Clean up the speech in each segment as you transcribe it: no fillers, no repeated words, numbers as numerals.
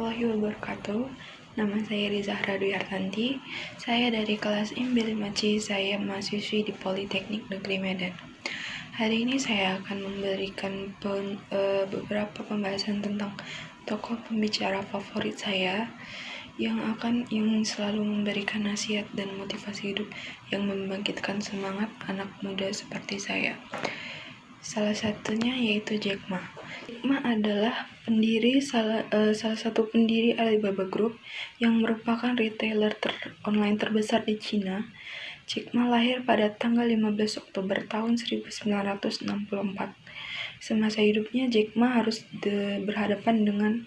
warahmatullahi wabarakatuh. Nama saya Rizahra Dwi Hartanti. Saya dari kelas IMB5C. Saya mahasiswi di Politeknik Negeri Medan. Hari ini saya akan memberikan beberapa pembahasan tentang tokoh pembicara favorit saya yang selalu memberikan nasihat dan motivasi hidup yang membangkitkan semangat anak muda seperti saya. Salah satunya yaitu Jack Ma. Jack Ma adalah salah satu pendiri Alibaba Group yang merupakan retailer online terbesar di Cina. Jack Ma lahir pada tanggal 15 Oktober tahun 1964. Semasa hidupnya, Jack Ma harus berhadapan dengan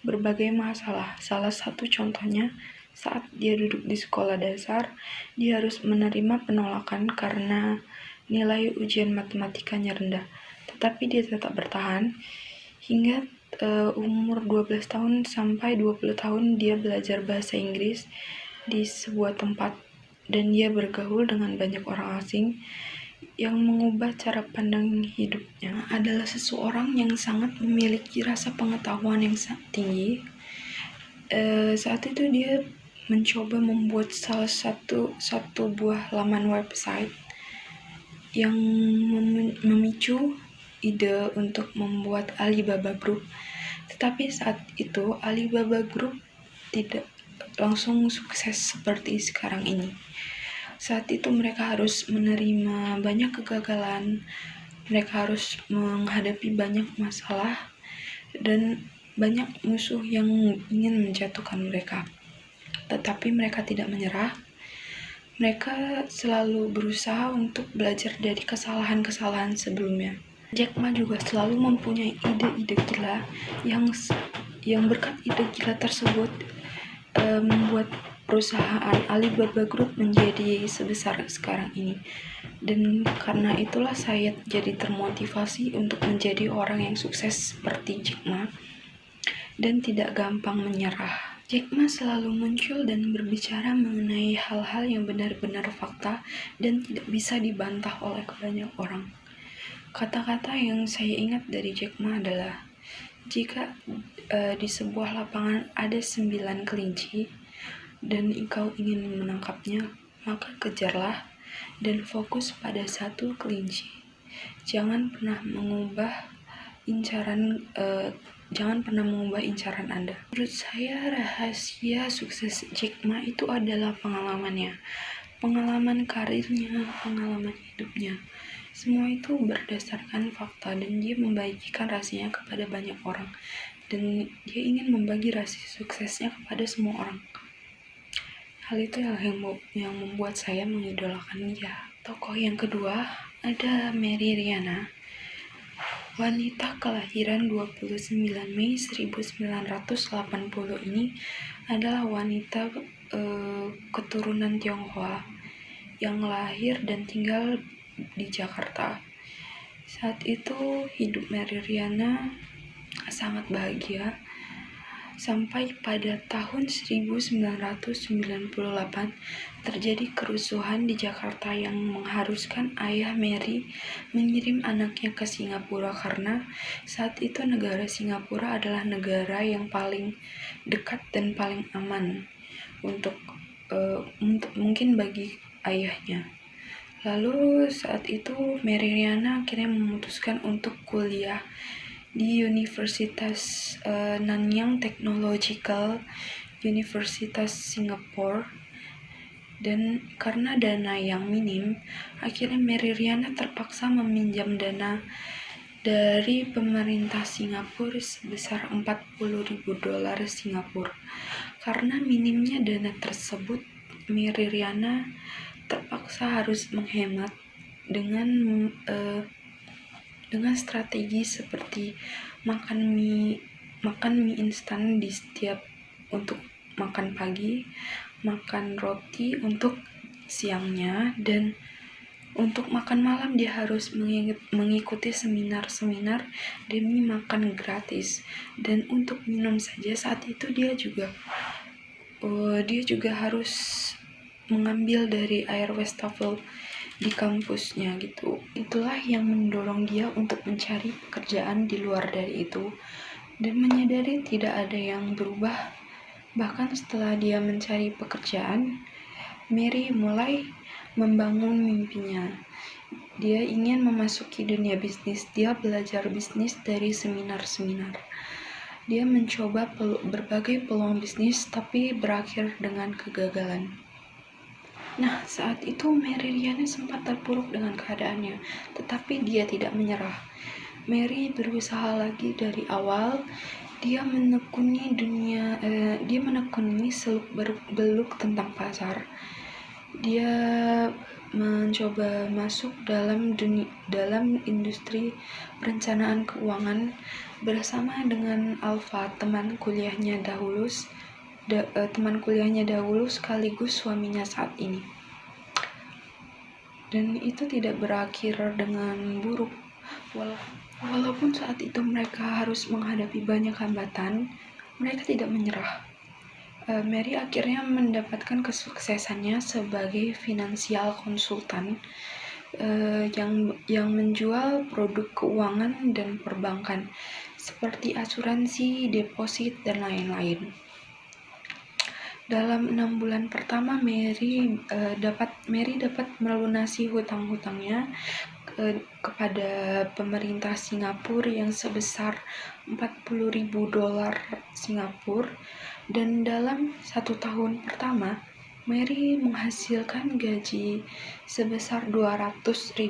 berbagai masalah. Salah satu contohnya, saat dia duduk di sekolah dasar, dia harus menerima penolakan karena nilai ujian matematikanya rendah. Tetapi dia tetap bertahan hingga umur 12 tahun sampai 20 tahun dia belajar bahasa Inggris di sebuah tempat dan dia bergaul dengan banyak orang asing yang mengubah cara pandang hidupnya. Adalah seseorang yang sangat memiliki rasa pengetahuan yang sangat tinggi. Saat itu dia mencoba membuat satu buah laman website yang memicu ide untuk membuat Alibaba Group. Tetapi saat itu Alibaba Group tidak langsung sukses seperti sekarang ini. Saat itu mereka harus menerima banyak kegagalan, mereka harus menghadapi banyak masalah dan banyak musuh yang ingin menjatuhkan mereka. Tetapi mereka tidak menyerah. Mereka selalu berusaha untuk belajar dari kesalahan-kesalahan sebelumnya. Jack Ma juga selalu mempunyai ide-ide gila yang berkat ide gila tersebut membuat perusahaan Alibaba Group menjadi sebesar sekarang ini. Dan karena itulah saya jadi termotivasi untuk menjadi orang yang sukses seperti Jack Ma dan tidak gampang menyerah. Jack Ma selalu muncul dan berbicara mengenai hal-hal yang benar-benar fakta dan tidak bisa dibantah oleh banyak orang. Kata-kata yang saya ingat dari Jack Ma adalah, jika di sebuah lapangan ada 9 kelinci dan engkau ingin menangkapnya, maka kejarlah dan fokus pada satu kelinci. Jangan pernah mengubah incaran Anda. Menurut saya rahasia sukses Jack Ma itu adalah pengalaman karirnya, pengalaman hidupnya. Semua itu berdasarkan fakta dan dia membagikan rahasianya kepada banyak orang dan dia ingin membagi rahasia suksesnya kepada semua orang. Hal itu yang membuat saya mengidolakan dia. Tokoh yang kedua ada Mary Riana. Wanita kelahiran 29 Mei 1980 ini adalah wanita keturunan Tionghoa yang lahir dan tinggal di Jakarta. Saat itu hidup Mary Riana sangat bahagia sampai pada tahun 1998 terjadi kerusuhan di Jakarta yang mengharuskan ayah Mary mengirim anaknya ke Singapura karena saat itu negara Singapura adalah negara yang paling dekat dan paling aman untuk mungkin bagi ayahnya. Lalu saat itu Mary Riana akhirnya memutuskan untuk kuliah di Universitas Nanyang Technological Universitas Singapura, dan karena dana yang minim, akhirnya Mary Riana terpaksa meminjam dana dari pemerintah Singapura sebesar $40.000 Singapura. Karena minimnya dana tersebut, Mary Riana terpaksa harus menghemat dengan strategi seperti makan mie instan di setiap untuk makan pagi, makan roti untuk siangnya, dan untuk makan malam dia harus mengikuti seminar demi makan gratis. Dan untuk minum saja saat itu dia juga harus mengambil dari air wastafel di kampusnya gitu. Itulah yang mendorong dia untuk mencari pekerjaan di luar dari itu. dan menyadari tidak ada yang berubah. Bahkan setelah dia mencari pekerjaan, Mary mulai membangun mimpinya. Dia ingin memasuki dunia bisnis. Dia belajar bisnis dari seminar-seminar. Dia mencoba berbagai peluang bisnis, tapi berakhir dengan kegagalan. Nah, saat itu Mary Riana sempat terpuruk dengan keadaannya, tetapi dia tidak menyerah. Mary berusaha lagi dari awal. Dia menekuni seluk-beluk tentang pasar. Dia mencoba masuk dalam industri perencanaan keuangan bersama dengan Alfa, teman kuliahnya dahulu sekaligus suaminya saat ini. Dan itu tidak berakhir dengan buruk. Walaupun saat itu mereka harus menghadapi banyak hambatan, mereka tidak menyerah. Mary akhirnya mendapatkan kesuksesannya sebagai finansial konsultan yang menjual produk keuangan dan perbankan seperti asuransi, deposit, dan lain-lain. Dalam 6 bulan pertama, Mary dapat melunasi hutang-hutangnya kepada pemerintah Singapura yang sebesar $40.000 Singapura, dan dalam 1 tahun pertama, Mary menghasilkan gaji sebesar $200.000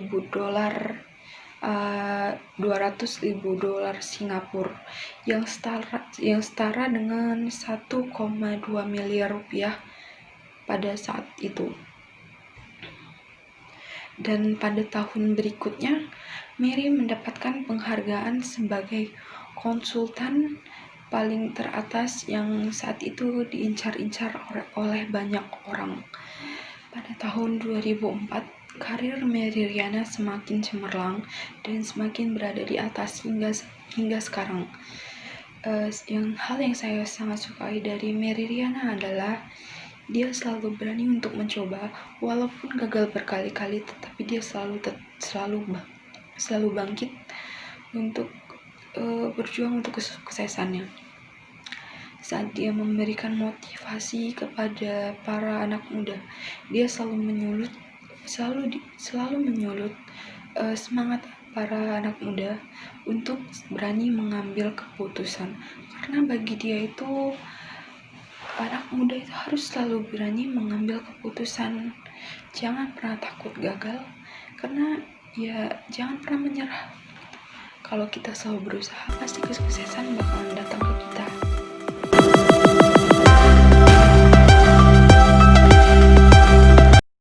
Singapura, yang setara dengan 1,2 miliar rupiah pada saat itu. Dan pada tahun berikutnya, Mary mendapatkan penghargaan sebagai konsultan paling teratas yang saat itu diincar-incar oleh banyak orang. Pada tahun 2004, karir Mary Riana semakin cemerlang dan semakin berada di atas hingga sekarang. Hal yang saya sangat sukai dari Mary Riana adalah dia selalu berani untuk mencoba, walaupun gagal berkali-kali, tetapi dia selalu bangkit untuk berjuang untuk kesuksesannya. Saat dia memberikan motivasi kepada para anak muda, dia selalu menyulut semangat para anak muda untuk berani mengambil keputusan, karena bagi dia itu anak muda itu harus selalu berani mengambil keputusan. Jangan pernah takut gagal, karena jangan pernah menyerah. Kalau kita selalu berusaha, pasti kesuksesan bakalan datang ke kita.